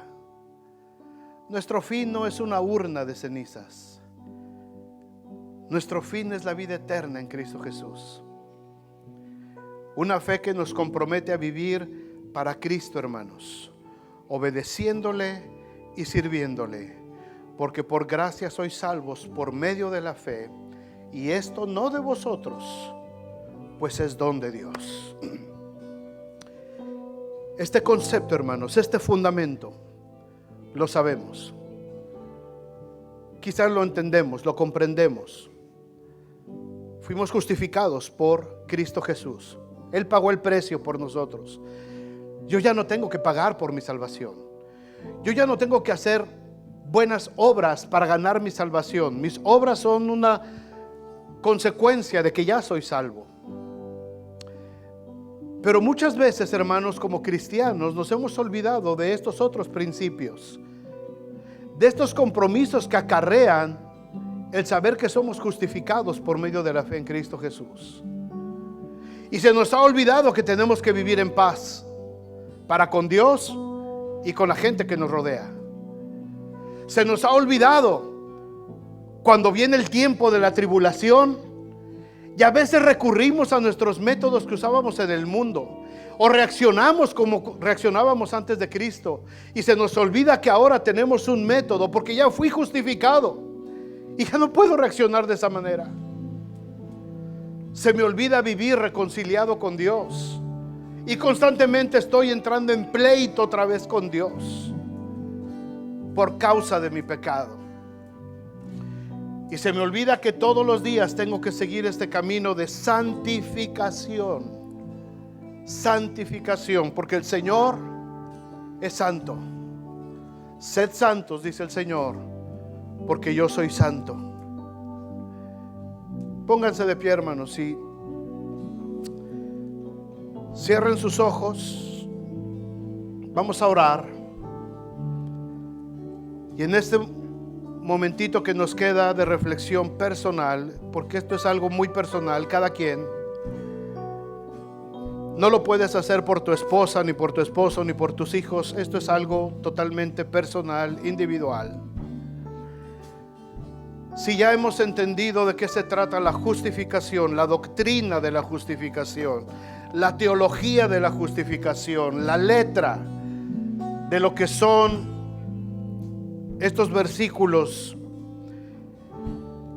Nuestro fin no es una urna de cenizas. Nuestro fin es la vida eterna en Cristo Jesús. Una fe que nos compromete a vivir para Cristo, hermanos, obedeciéndole y sirviéndole, porque por gracia sois salvos por medio de la fe, y esto no de vosotros, pues es don de Dios. Este concepto, hermanos, este fundamento, lo sabemos. Quizás lo entendemos, lo comprendemos. Fuimos justificados por Cristo Jesús. Él pagó el precio por nosotros. Yo ya no tengo que pagar por mi salvación. Yo ya no tengo que hacer buenas obras para ganar mi salvación. Mis obras son una consecuencia de que ya soy salvo. Pero muchas veces, hermanos, como cristianos, nos hemos olvidado de estos otros principios, de estos compromisos que acarrean el saber que somos justificados por medio de la fe en Cristo Jesús. Y se nos ha olvidado que tenemos que vivir en paz para con Dios y con la gente que nos rodea. Se nos ha olvidado cuando viene el tiempo de la tribulación y a veces recurrimos a nuestros métodos que usábamos en el mundo, o reaccionamos como reaccionábamos antes de Cristo, y se nos olvida que ahora tenemos un método porque ya fui justificado y ya no puedo reaccionar de esa manera. Se me olvida vivir reconciliado con Dios y constantemente estoy entrando en pleito otra vez con Dios por causa de mi pecado. Y se me olvida que todos los días tengo que seguir este camino de santificación. Santificación, porque el Señor es santo. Sed santos, dice el Señor, porque yo soy santo. Pónganse de pie, hermanos, y cierren sus ojos. Vamos a orar. Y en este momentito que nos queda de reflexión personal, porque esto es algo muy personal, cada quien, no lo puedes hacer por tu esposa, ni por tu esposo, ni por tus hijos. Esto es algo totalmente personal, individual. Si ya hemos entendido de qué se trata la justificación, la doctrina de la justificación, la teología de la justificación, la letra de lo que son estos versículos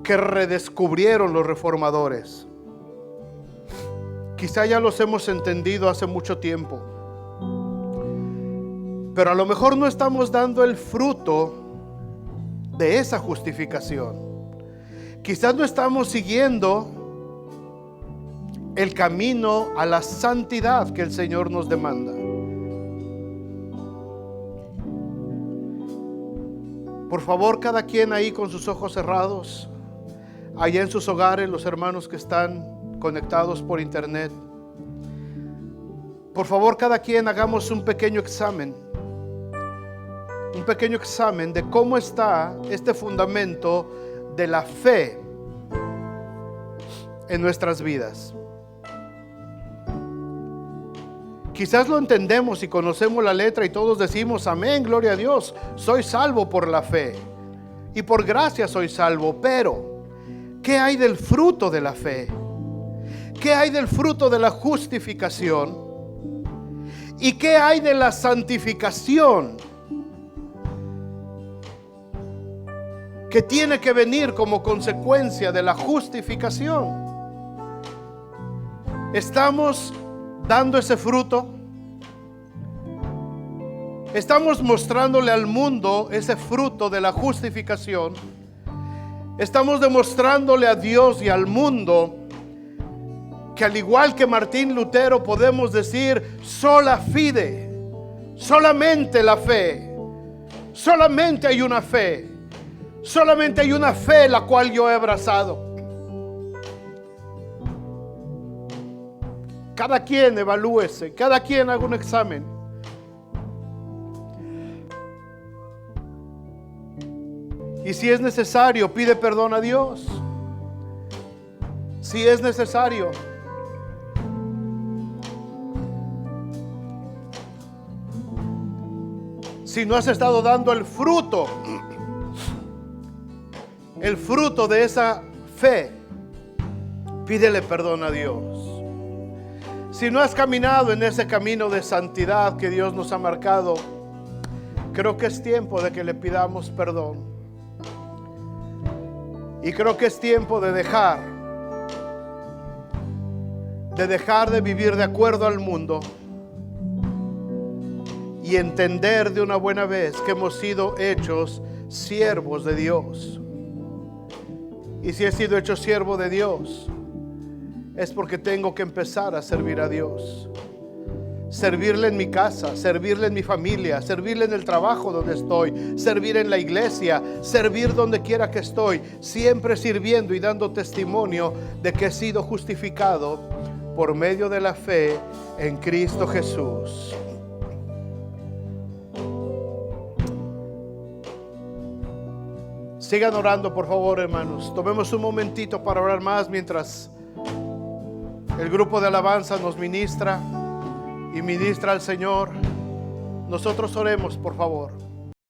que redescubrieron los reformadores, quizá ya los hemos entendido hace mucho tiempo, pero a lo mejor no estamos dando el fruto de esa justificación. Quizás no estamos siguiendo el camino a la santidad que el Señor nos demanda. Por favor, cada quien ahí con sus ojos cerrados, allá en sus hogares, los hermanos que están conectados por internet, por favor, cada quien hagamos un pequeño examen de cómo está este fundamento de la fe en nuestras vidas. Quizás lo entendemos y conocemos la letra y todos decimos amén, gloria a Dios, soy salvo por la fe y por gracia soy salvo, pero ¿qué hay del fruto de la fe? ¿Qué hay del fruto de la justificación? ¿Y qué hay de la santificación que tiene que venir como consecuencia de la justificación? ¿Estamos dando ese fruto? Estamos mostrándole al mundo ese fruto de la justificación. Estamos demostrándole a Dios y al mundo que, al igual que Martín Lutero, podemos decir sola fide, solamente la fe, solamente hay una fe, solamente hay una fe la cual yo he abrazado. Cada quien evalúese, cada quien haga un examen. Y si es necesario, pide perdón a Dios. Si es necesario. Si no has estado dando el fruto de esa fe, pídele perdón a Dios. Si no has caminado en ese camino de santidad que Dios nos ha marcado, creo que es tiempo de que le pidamos perdón. Y creo que es tiempo de dejar de vivir de acuerdo al mundo y entender de una buena vez que hemos sido hechos siervos de Dios. Y si he sido hecho siervo de Dios, es porque tengo que empezar a servir a Dios. Servirle en mi casa, servirle en mi familia, servirle en el trabajo donde estoy, servir en la iglesia, servir donde quiera que estoy, siempre sirviendo y dando testimonio de que he sido justificado por medio de la fe en Cristo Jesús. Sigan orando, por favor, hermanos. Tomemos un momentito para orar más mientras el grupo de alabanza nos ministra y ministra al Señor. Nosotros oremos, por favor.